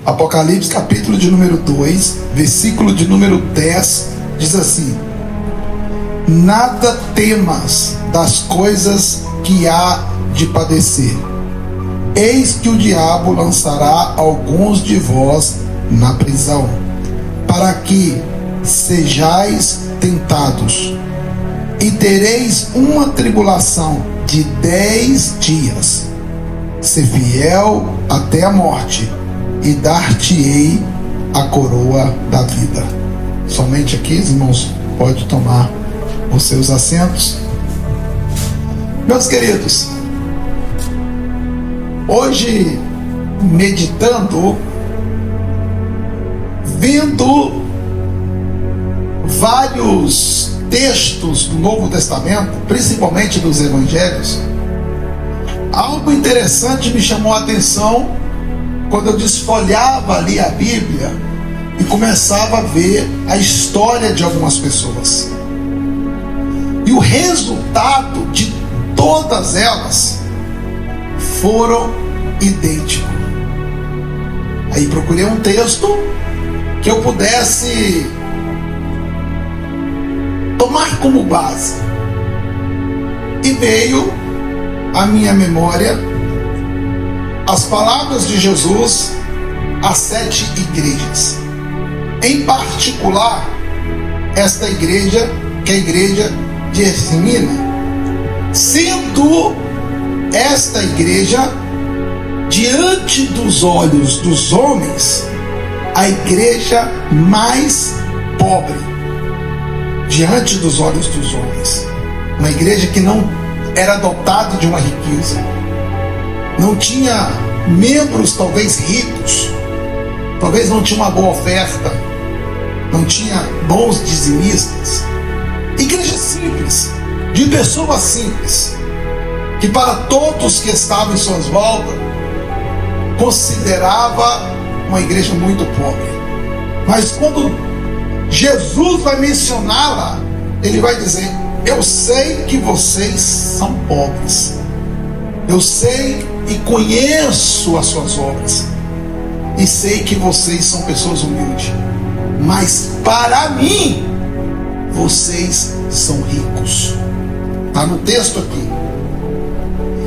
Apocalipse capítulo de número 2, versículo de número 10, diz assim: nada temas das coisas que há de padecer. Eis que o diabo lançará alguns de vós na prisão, para que sejais tentados, e tereis uma tribulação de 10 dias. Ser fiel até a morte, e dar-te-ei a coroa da vida. Somente aqui, irmãos, pode tomar os seus assentos. Meus queridos, hoje, meditando, vendo vários textos do Novo Testamento, principalmente dos Evangelhos, algo interessante me chamou a atenção quando eu desfolhava ali a Bíblia e começava a ver a história de algumas pessoas. E o resultado de todas elas foram idênticos. Aí procurei um texto que eu pudesse tomar como base, e veio à minha memória as palavras de Jesus às 7 igrejas. Em particular, esta igreja, que é a igreja de Esmirna, sendo esta igreja, diante dos olhos dos homens, a igreja mais pobre, diante dos olhos dos homens. Uma igreja que não era dotada de uma riqueza, não tinha membros talvez ricos, talvez não tinha uma boa oferta, não tinha bons dizimistas. Igreja simples, de pessoas simples, que para todos que estavam em suas voltas, considerava uma igreja muito pobre. Mas quando Jesus vai mencioná-la, ele vai dizer: eu sei que vocês são pobres, eu sei e conheço as suas obras, e sei que vocês são pessoas humildes, mas para mim vocês são ricos. Está no texto aqui.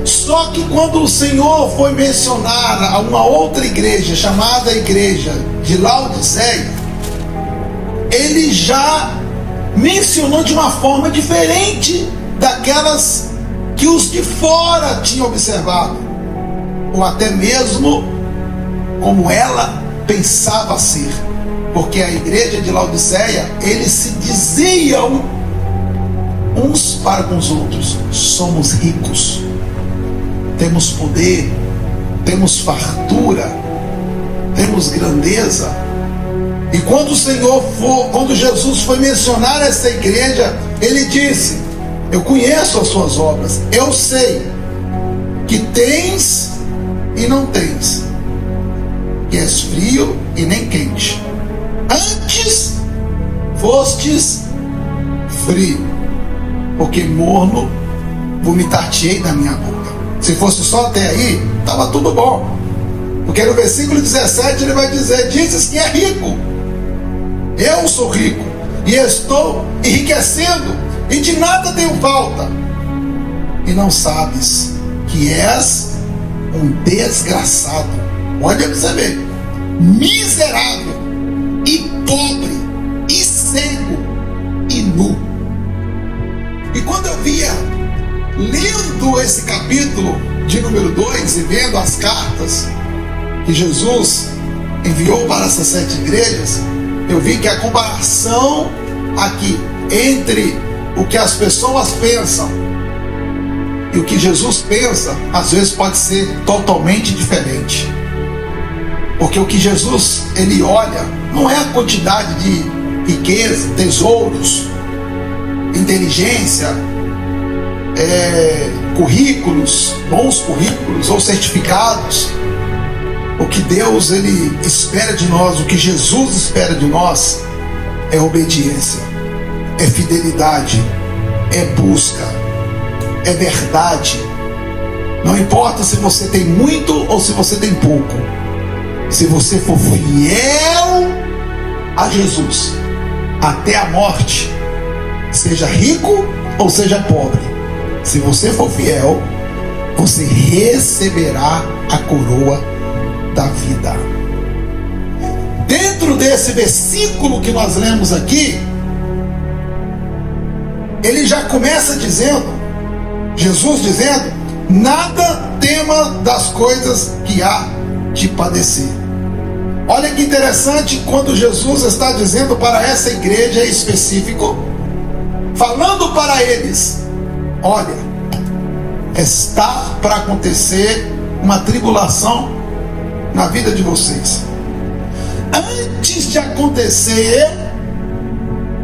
Só que quando o Senhor foi mencionar a uma outra igreja, chamada igreja de Laodiceia, ele já mencionou de uma forma diferente daquelas que os de fora tinham observado, ou até mesmo como ela pensava ser. Porque a igreja de Laodiceia, eles se diziam uns para com os outros: somos ricos, temos poder, temos fartura, temos grandeza. E quando quando Jesus foi mencionar essa igreja, ele disse: eu conheço as suas obras, eu sei que tens e não tens, que és frio e nem quente. Antes fostes frio, porque morno vomitar-te-ei da minha boca. Se fosse só até aí, estava tudo bom. Porque no versículo 17 ele vai dizer: dizes que é rico, eu sou rico e estou enriquecendo, e de nada tenho falta, e não sabes que és um desgraçado. Olha para você ver: miserável e pobre e cego e nu. E quando eu via lendo esse capítulo de número 2 e vendo as cartas que Jesus enviou para essas 7 igrejas, eu vi que a comparação aqui entre o que as pessoas pensam e o que Jesus pensa, às vezes pode ser totalmente diferente. Porque o que Jesus ele olha não é a quantidade de riqueza, tesouros, inteligência, currículos, bons currículos ou certificados. O que Deus ele espera de nós, o que Jesus espera de nós, é obediência, é fidelidade, é busca, é verdade. Não importa se você tem muito ou se você tem pouco. Se você for fiel a Jesus até a morte, seja rico ou seja pobre, se você for fiel, você receberá a coroa da vida. Dentro desse versículo que nós lemos aqui, ele já começa dizendo, Jesus dizendo: nada tema das coisas que há de padecer. Olha que interessante, quando Jesus está dizendo para essa igreja em específico, falando para eles: olha, está para acontecer uma tribulação na vida de vocês. Antes de acontecer,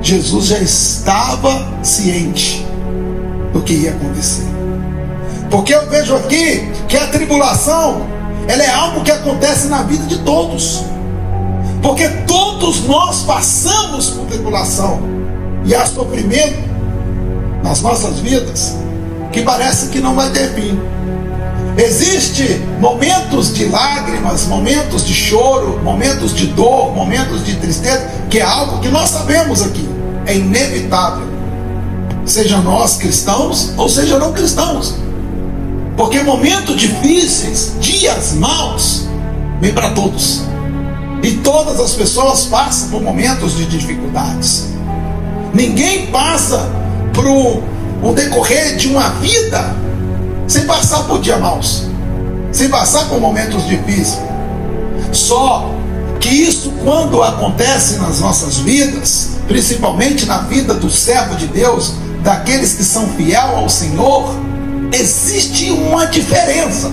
Jesus já estava ciente do que ia acontecer. Porque eu vejo aqui que a tribulação, ela é algo que acontece na vida de todos. Porque todos nós passamos por tribulação. E há sofrimento nas nossas vidas que parece que não vai ter fim. Existem momentos de lágrimas, momentos de choro, momentos de dor, momentos de tristeza, que é algo que nós sabemos aqui, é inevitável, seja nós cristãos ou seja não cristãos, porque momentos difíceis, dias maus, vem para todos, e todas as pessoas passam por momentos de dificuldades. Ninguém passa por o decorrer de uma vida sem passar por dias maus, sem passar por momentos difíceis. Só que isso, quando acontece nas nossas vidas, principalmente na vida do servo de Deus, daqueles que são fiéis ao Senhor, existe uma diferença.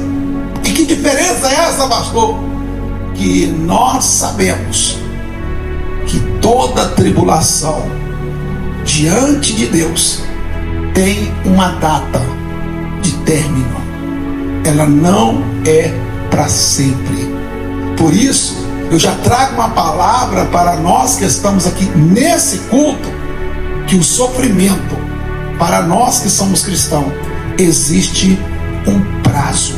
E que diferença é essa, pastor? Que nós sabemos que toda tribulação diante de Deus tem uma data de término. Ela não é para sempre. Por isso, eu já trago uma palavra para nós que estamos aqui nesse culto, que o sofrimento, para nós que somos cristãos, existe um prazo.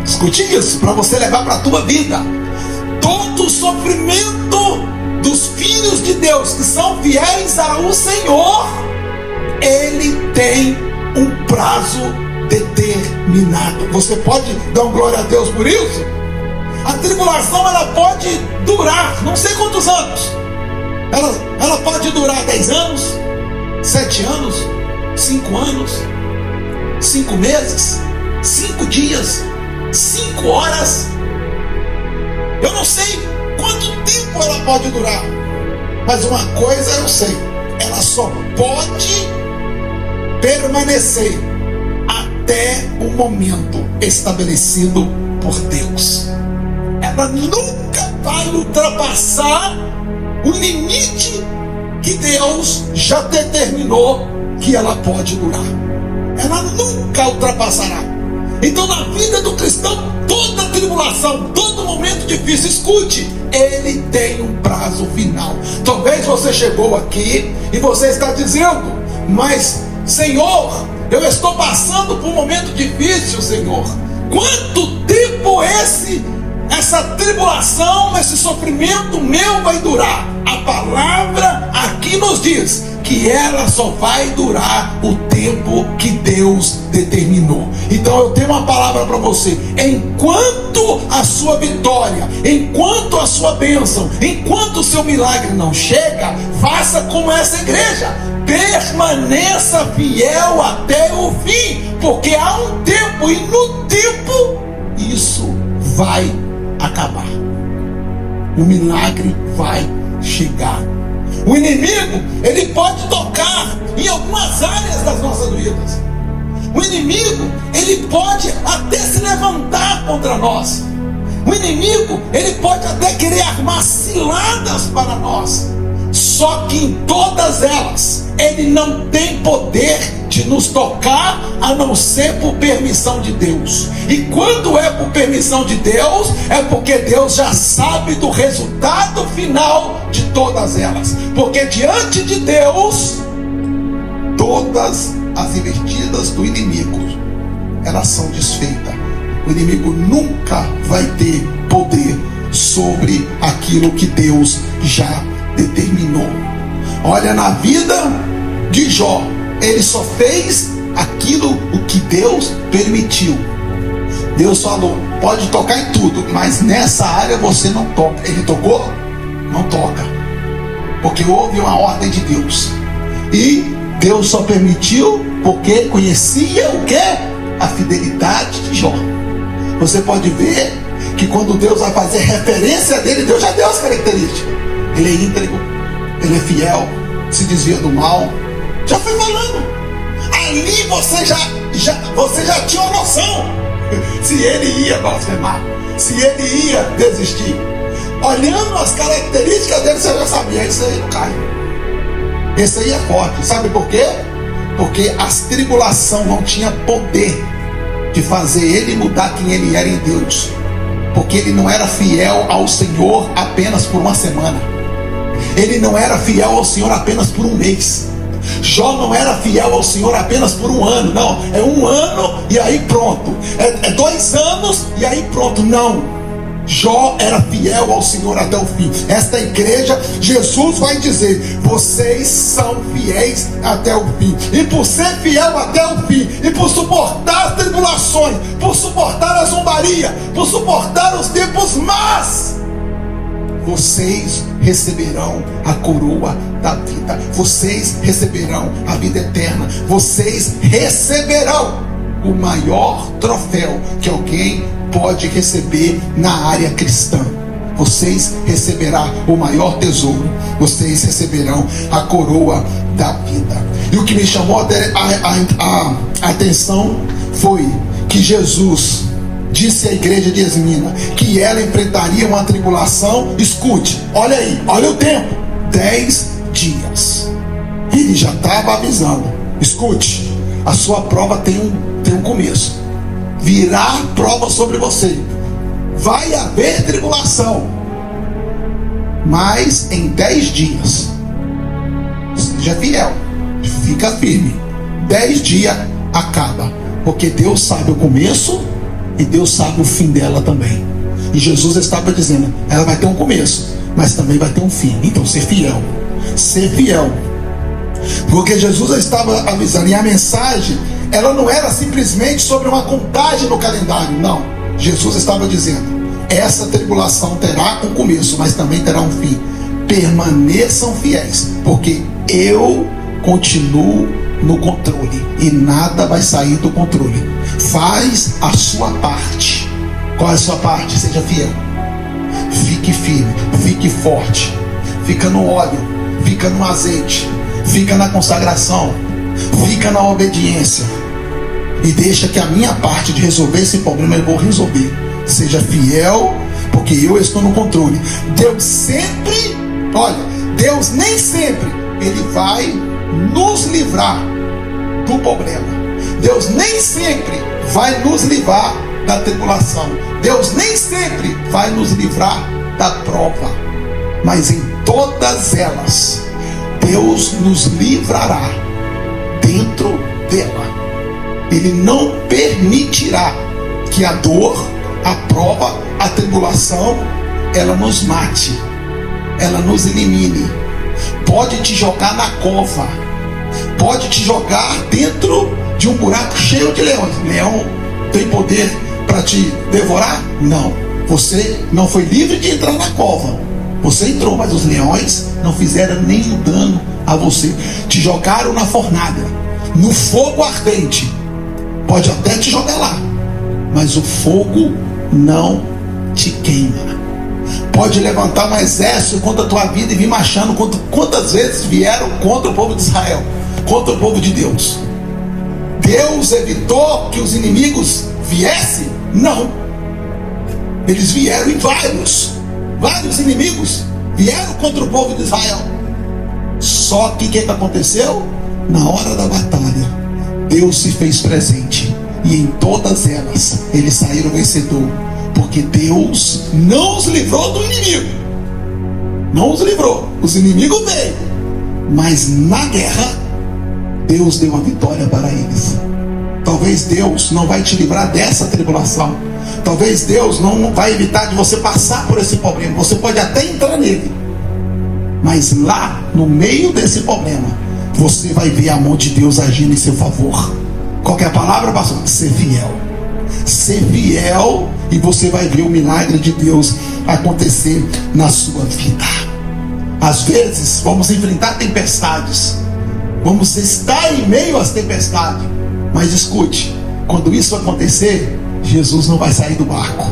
Escute isso, para você levar para a tua vida. Todo sofrimento dos filhos de Deus que são fiéis ao Senhor, ele tem um prazo determinado. Você pode dar um glória a Deus por isso? A tribulação, ela pode durar não sei quantos anos. Ela pode durar 10 anos, 7 anos, 5 anos, 5 meses, 5 dias, 5 horas. Eu não sei quanto tempo ela pode durar, mas uma coisa eu sei: ela só pode permanecer até o momento estabelecido por Deus. Ela nunca vai ultrapassar o limite que Deus já determinou que ela pode durar. Ela nunca ultrapassará. Então, na vida do cristão, toda tribulação, todo momento difícil, escute, ele tem um prazo final. Talvez você chegou aqui e você está dizendo: mas Senhor, eu estou passando por um momento difícil, Senhor. Quanto tempo essa tribulação, esse sofrimento meu vai durar? A palavra aqui nos diz que ela só vai durar o tempo que Deus determinou. Então eu tenho uma palavra para você: enquanto a sua vitória, enquanto a sua bênção, enquanto o seu milagre não chega, faça como essa igreja, permaneça fiel até o fim, porque há um tempo, e no tempo isso vai acabar. O milagre vai chegar. O inimigo, ele pode tocar em algumas áreas das nossas vidas. O inimigo, ele pode até se levantar contra nós. O inimigo, ele pode até querer armar ciladas para nós. Só que em todas elas, ele não tem poder de nos tocar, a não ser por permissão de Deus. E quando é por permissão de Deus, é porque Deus já sabe do resultado final de todas elas. Porque diante de Deus, todas as investidas do inimigo, elas são desfeitas. O inimigo nunca vai ter poder sobre aquilo que Deus já determinou. Olha, na vida de Jó, ele só fez aquilo o que Deus permitiu. Deus falou, pode tocar em tudo, mas nessa área você não toca. Ele tocou? Não toca, porque houve uma ordem de Deus. E Deus só permitiu porque conhecia o que? A fidelidade de Jó. Você pode ver que quando Deus vai fazer referência dele, Deus já deu as características. Ele é íntegro, ele é fiel, se desvia do mal. Já foi falando. Ali você já tinha uma noção se ele ia blasfemar, se ele ia desistir. Olhando as características dele, você já sabia, isso aí não cai. Esse aí é forte. Sabe por quê? Porque as tribulações não tinham poder de fazer ele mudar quem ele era em Deus. Porque ele não era fiel ao Senhor apenas por uma semana. Ele não era fiel ao Senhor apenas por um mês. Jó não era fiel ao Senhor apenas por um ano. Não, é um ano e aí pronto. É 2 anos e aí pronto. Não. Jó era fiel ao Senhor até o fim. Esta igreja, Jesus vai dizer, vocês são fiéis até o fim. E por ser fiel até o fim, e por suportar as tribulações, por suportar a zombaria, por suportar os tempos más, vocês receberão a coroa da vida. Vocês receberão a vida eterna. Vocês receberão o maior troféu que alguém pode receber na área cristã. Vocês receberão o maior tesouro. Vocês receberão a coroa da vida. E o que me chamou a atenção foi que Jesus disse à igreja de Esmina que ela enfrentaria uma tribulação. Escute, olha aí, olha o tempo, 10 dias. Ele já estava avisando. Escute, a sua prova tem um começo. Virá prova sobre você. Vai haver tribulação, mas em 10 dias. Seja fiel, fica firme. 10 dias acaba, porque Deus sabe o começo e Deus sabe o fim dela também. E Jesus estava dizendo, ela vai ter um começo, mas também vai ter um fim. Então ser fiel, ser fiel. Porque Jesus estava avisando, e a mensagem, ela não era simplesmente sobre uma contagem no calendário. Não, Jesus estava dizendo, essa tribulação terá um começo, mas também terá um fim. Permaneçam fiéis, porque eu continuo no controle e nada vai sair do controle. Faz a sua parte. Qual é a sua parte? Seja fiel. Fique firme, fique forte. Fica no óleo, fica no azeite, fica na consagração, fica na obediência. E deixa que a minha parte de resolver esse problema eu vou resolver. Seja fiel, porque eu estou no controle. Deus sempre, olha, Deus nem sempre Ele vai nos livrar do problema. Deus nem sempre vai nos livrar da tribulação. Deus nem sempre vai nos livrar da prova. Mas em todas elas, Deus nos livrará dentro dela. Ele não permitirá que a dor, a prova, a tribulação, ela nos mate, ela nos elimine. Pode te jogar na cova, pode te jogar dentro de um buraco cheio de leões. Leão tem poder para te devorar? Não. Você não foi livre de entrar na cova. Você entrou, mas os leões não fizeram nenhum dano a você. Te jogaram na fornalha, no fogo ardente. Pode até te jogar lá, mas o fogo não te queima. Pode levantar um exército contra a tua vida e vir marchando. Quantas vezes vieram contra o povo de Israel, contra o povo de Deus? Deus evitou que os inimigos viessem? Não. Eles vieram em vários inimigos vieram contra o povo de Israel. Só que o que aconteceu? Na hora da batalha, Deus se fez presente, e em todas elas eles saíram vencedor, porque Deus não os livrou do inimigo. Não os livrou. Os inimigos veio, mas na guerra Deus deu a vitória para eles. Talvez Deus não vai te livrar dessa tribulação, Talvez Deus não vai evitar de você passar por esse problema. Você pode até entrar nele, mas lá no meio desse problema você vai ver a mão de Deus agindo em seu favor. Qual que é a palavra, pastor? Ser fiel. Ser fiel, e você vai ver o milagre de Deus acontecer na sua vida. Às vezes vamos enfrentar tempestades, vamos estar em meio às tempestades, mas escute, quando isso acontecer, Jesus não vai sair do barco.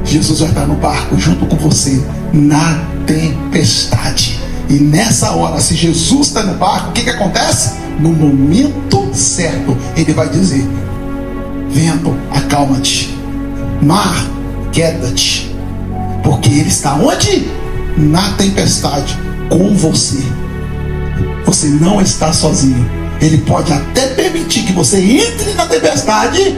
Jesus vai estar no barco junto com você na tempestade. E nessa hora, se Jesus está no barco, o que acontece? No momento certo, ele vai dizer: vento, acalma-te, mar, quieta-te, porque ele está onde? Na tempestade, com você. Você não está sozinho. Ele pode até permitir que você entre na tempestade,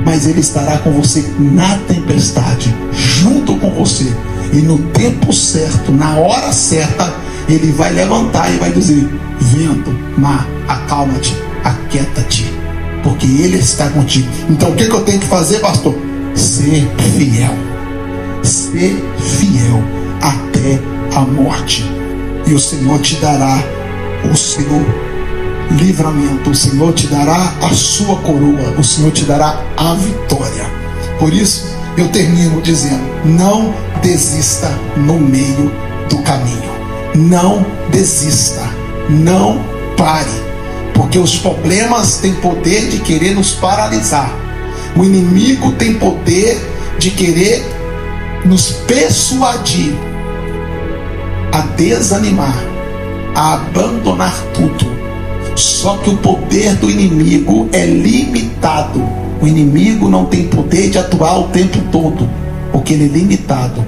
mas ele estará com você na tempestade, junto com você. E no tempo certo, na hora certa, ele vai levantar e vai dizer: vento, mar, acalma-te, aquieta-te, porque ele está contigo. Então o que eu tenho que fazer, pastor? Ser fiel. Ser fiel até a morte. E o Senhor te dará o seu livramento. O Senhor te dará a sua coroa. O Senhor te dará a vitória. Por isso eu termino dizendo: não desista no meio do caminho. Não desista. Não pare. Porque os problemas têm poder de querer nos paralisar. O inimigo tem poder de querer nos persuadir a desanimar, a abandonar tudo. Só que o poder do inimigo é limitado. O inimigo não tem poder de atuar o tempo todo, porque ele é limitado.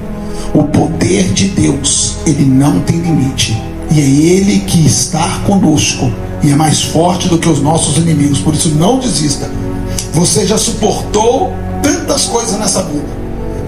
O poder de Deus, ele não tem limite. E é ele que está conosco, e é mais forte do que os nossos inimigos. Por isso não desista. Você já suportou tantas coisas nessa vida.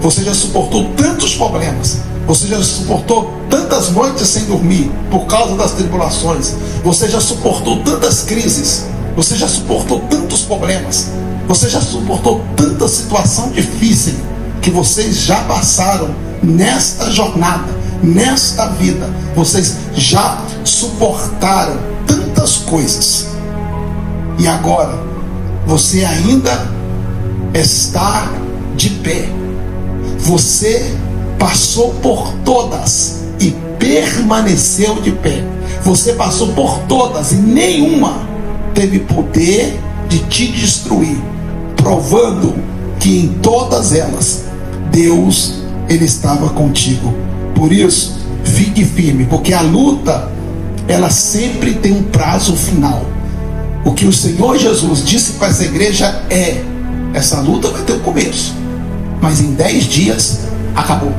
Você já suportou tantos problemas. Você já suportou tantas noites sem dormir por causa das tribulações. Você já suportou tantas crises. Você já suportou tantos problemas. Você já suportou tanta situação difícil que vocês já passaram nesta jornada, nesta vida. Vocês já suportaram tantas coisas. E agora você ainda está de pé. Você passou por todas e permaneceu de pé. Você passou por todas e nenhuma teve poder de te destruir, provando que em todas elas Deus, ele estava contigo. Por isso, fique firme, porque a luta, ela sempre tem um prazo final. O que o Senhor Jesus disse para essa igreja é: essa luta vai ter um começo, mas em 10 dias acabou.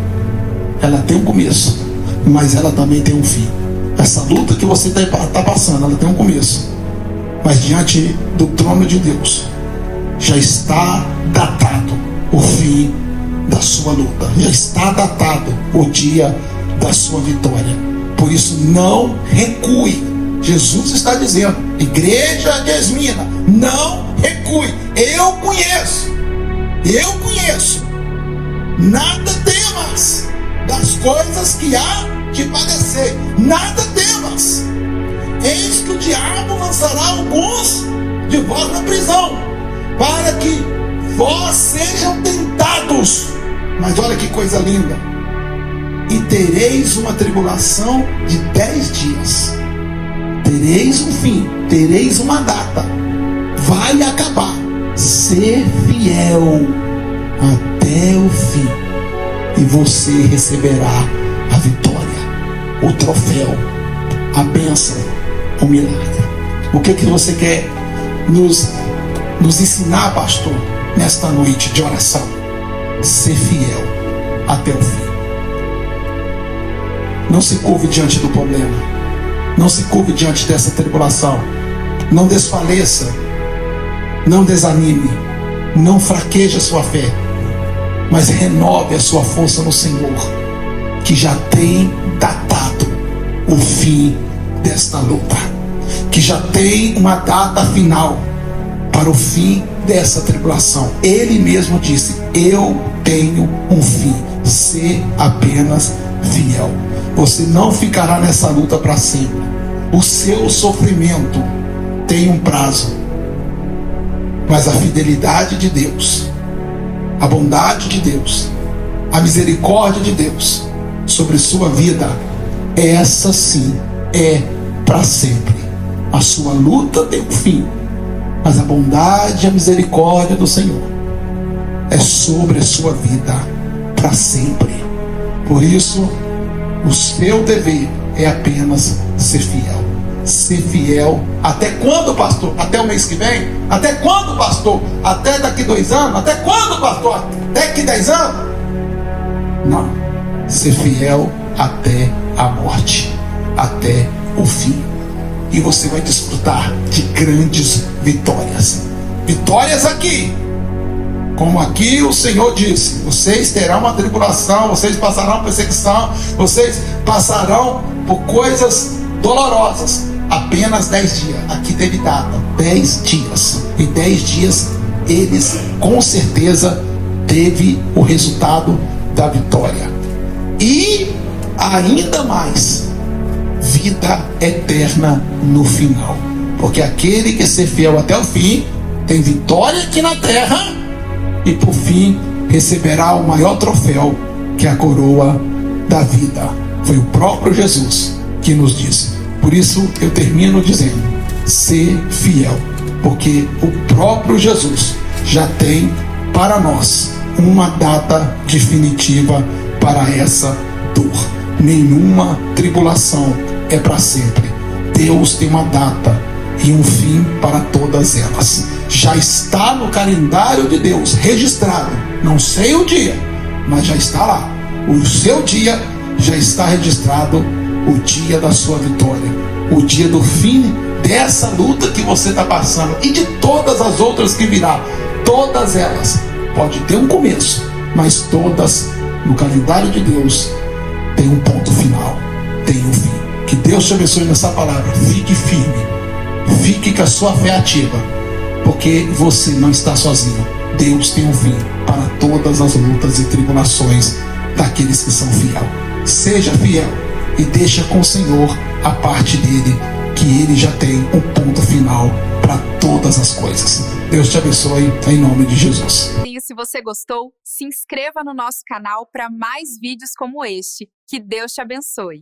Ela tem um começo, mas ela também tem um fim. Essa luta que você está passando, ela tem um começo, mas diante do trono de Deus já está datado o fim da sua luta. Já está datado o dia da sua vitória. Por isso não recue. Jesus está dizendo: igreja de Esmina, não recue. Eu conheço. Nada temas das coisas que há de padecer. Nada temas. Eis que o diabo lançará alguns de vós na prisão, para que vós sejam tentados. Mas olha que coisa linda: e tereis uma tribulação de 10 dias. Tereis um fim, tereis uma data. Vai acabar. Ser fiel até o fim, e você receberá a vitória, o troféu, a bênção, o milagre. O que você quer nos ensinar, pastor, nesta noite de oração? Ser fiel até o fim. Não se curve diante do problema. Não se curve diante dessa tribulação. Não desfaleça. Não desanime. Não fraqueje a sua fé, mas renove a sua força no Senhor, que já tem datado o fim desta luta, que já tem uma data final para o fim dessa tribulação. Ele mesmo disse: eu tenho um fim, ser apenas fiel. Você não ficará nessa luta para sempre. O seu sofrimento tem um prazo, mas a fidelidade de Deus, a bondade de Deus, a misericórdia de Deus sobre sua vida, essa sim é para sempre. A sua luta tem um fim, mas a bondade e a misericórdia do Senhor é sobre a sua vida para sempre. Por isso, o seu dever é apenas ser fiel. Ser fiel até quando, pastor? Até o mês que vem? Até quando, pastor? Até daqui 2 anos? Até quando, pastor? Até daqui 10 anos? Não. Ser fiel até a morte, até o fim. E você vai desfrutar de grandes vitórias. Vitórias aqui. Como aqui o Senhor disse: vocês terão uma tribulação, vocês passarão perseguição, vocês passarão por coisas dolorosas. Apenas 10 dias. Aqui teve data, 10 dias. Em 10 dias eles com certeza teve o resultado da vitória. E ainda mais, vida eterna no final. Porque aquele que ser fiel até o fim tem vitória aqui na terra e por fim receberá o maior troféu, que é a coroa da vida. Foi o próprio Jesus que nos disse. Por isso eu termino dizendo: ser fiel, porque o próprio Jesus já tem para nós uma data definitiva para essa dor. Nenhuma tribulação é para sempre. Deus tem uma data e um fim para todas elas. Já está no calendário de Deus registrado. Não sei o dia, mas já está lá. O seu dia já está registrado, o dia da sua vitória, o dia do fim dessa luta que você está passando e de todas as outras que virá. Todas elas pode ter um começo, mas todas no calendário de Deus tem um ponto final, tem um fim. Que Deus te abençoe nessa palavra. Fique firme, fique com a sua fé ativa, porque você não está sozinho. Deus tem um fim para todas as lutas e tribulações daqueles que são fiel. Seja fiel e deixa com o Senhor a parte dele, que ele já tem um ponto final para todas as coisas. Deus te abençoe em nome de Jesus. E se você gostou, se inscreva no nosso canal para mais vídeos como este. Que Deus te abençoe.